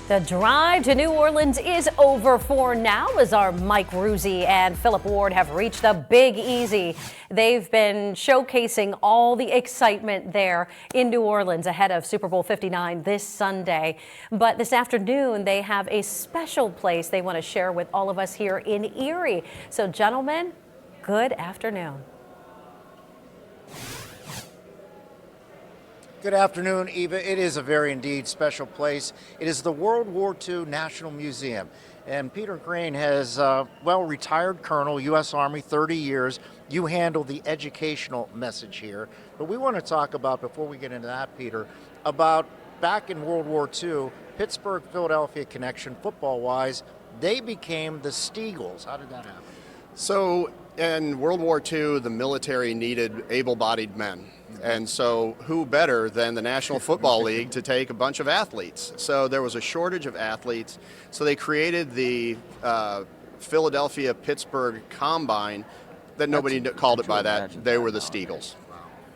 The drive to New Orleans is over for now as our Mike Ruzzi and Philip Ward have reached the Big Easy. They've been showcasing all the excitement there in New Orleans ahead of Super Bowl 59 this Sunday. But this afternoon, they have a special place they want to share with all of us here in Erie. So, gentlemen, good afternoon. Good afternoon, Eva. It is a very indeed special place. It is the World War II National Museum. And Peter Crane has, retired colonel, U.S. Army, 30 years. You handle the educational message here. But we want to talk about, before we get into that, Peter, about back in World War II, Pittsburgh-Philadelphia connection, football-wise, they became the Steagles. How did that happen? So in World War II, the military needed able-bodied men. And so who better than the National Football League to take a bunch of athletes? So there was a shortage of athletes. So they created the Philadelphia-Pittsburgh Combine that nobody called it by that. They were the Steagles.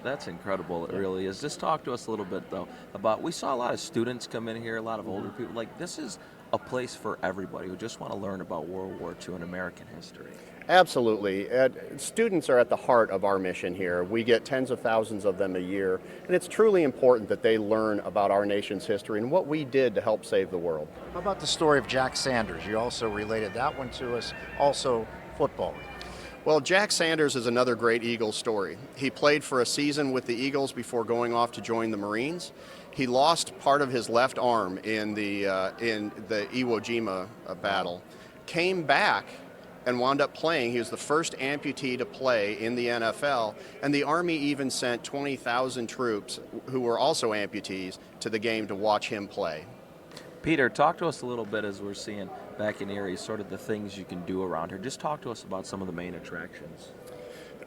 That's incredible, it really is. Just talk to us a little bit, though, about, we saw a lot of students come in here, a lot of older people. Like, this is a place for everybody who just want to learn about World War II and American history. Absolutely. Students are at the heart of our mission here. We get tens of thousands of them a year, and it's truly important that they learn about our nation's history and what we did to help save the world. How about the story of Jack Sanders? You also related that one to us, also football. Well, Jack Sanders is another great Eagles story. He played for a season with the Eagles before going off to join the Marines. He lost part of his left arm in the Iwo Jima battle, came back and wound up playing. He was the first amputee to play in the NFL, and the Army even sent 20,000 troops who were also amputees to the game to watch him play. Peter, talk to us a little bit, as we're seeing back in Erie, sort of the things you can do around here. Just talk to us about some of the main attractions.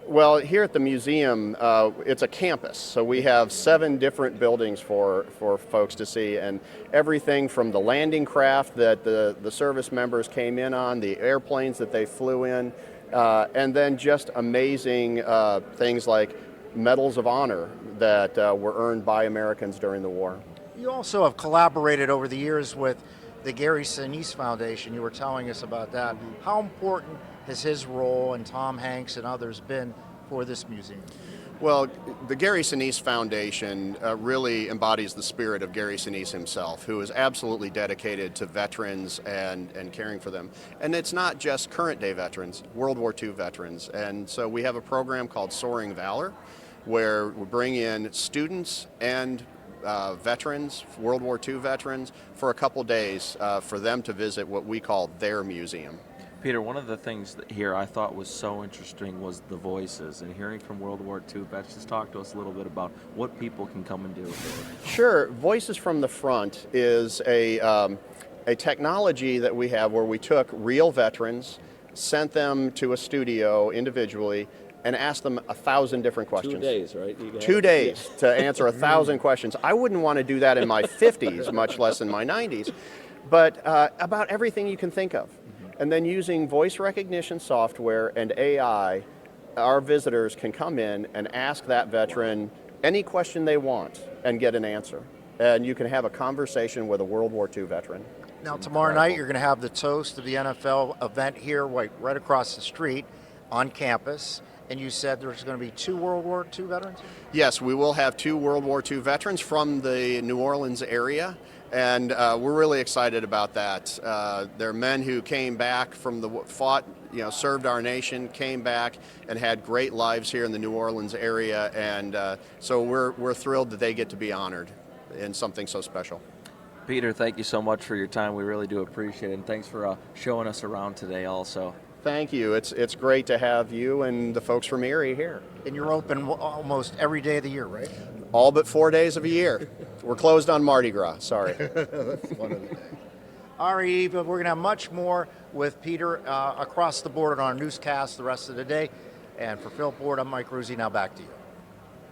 Well, here at the museum, it's a campus, so we have 7 different buildings for folks to see, and everything from the landing craft that the service members came in on, the airplanes that they flew in, and then just amazing things like medals of honor that were earned by Americans during the war. You also have collaborated over the years with the Gary Sinise Foundation. You were telling us about that. How important has his role and Tom Hanks and others been for this museum? Well, the Gary Sinise Foundation really embodies the spirit of Gary Sinise himself, who is absolutely dedicated to veterans and caring for them. And it's not just current day veterans, World War II veterans. And so we have a program called Soaring Valor, where we bring in students and veterans, World War II veterans, for a couple days for them to visit what we call their museum. Peter, one of the things here I thought was so interesting was the voices and hearing from World War II vets. Just talk to us a little bit about what people can come and do here. Sure. Voices from the Front is a technology that we have where we took real veterans, sent them to a studio individually, and asked them 1,000 different questions. 2 days, right? 2 days to answer 1,000 questions. I wouldn't want to do that in my 50s, much less in my 90s, but about everything you can think of. And then using voice recognition software and AI, our visitors can come in and ask that veteran any question they want and get an answer. And you can have a conversation with a World War II veteran. Now, tomorrow night, you're going to have the toast of the NFL event here right across the street on campus. And you said there's going to be 2 World War II veterans? Yes, we will have 2 World War II veterans from the New Orleans area, and we're really excited about that. They're men who came back from served our nation, came back, and had great lives here in the New Orleans area, and so we're thrilled that they get to be honored in something so special. Peter, thank you so much for your time. We really do appreciate it, and thanks for showing us around today also. Thank you. It's great to have you and the folks from Erie here. And you're open almost every day of the year, right? All but 4 days of a year. We're closed on Mardi Gras, sorry. That's one of the days. All right, Eva, we're going to have much more with Peter across the board on our newscast the rest of the day. And for Phil Board, I'm Mike Ruzzi. Now back to you.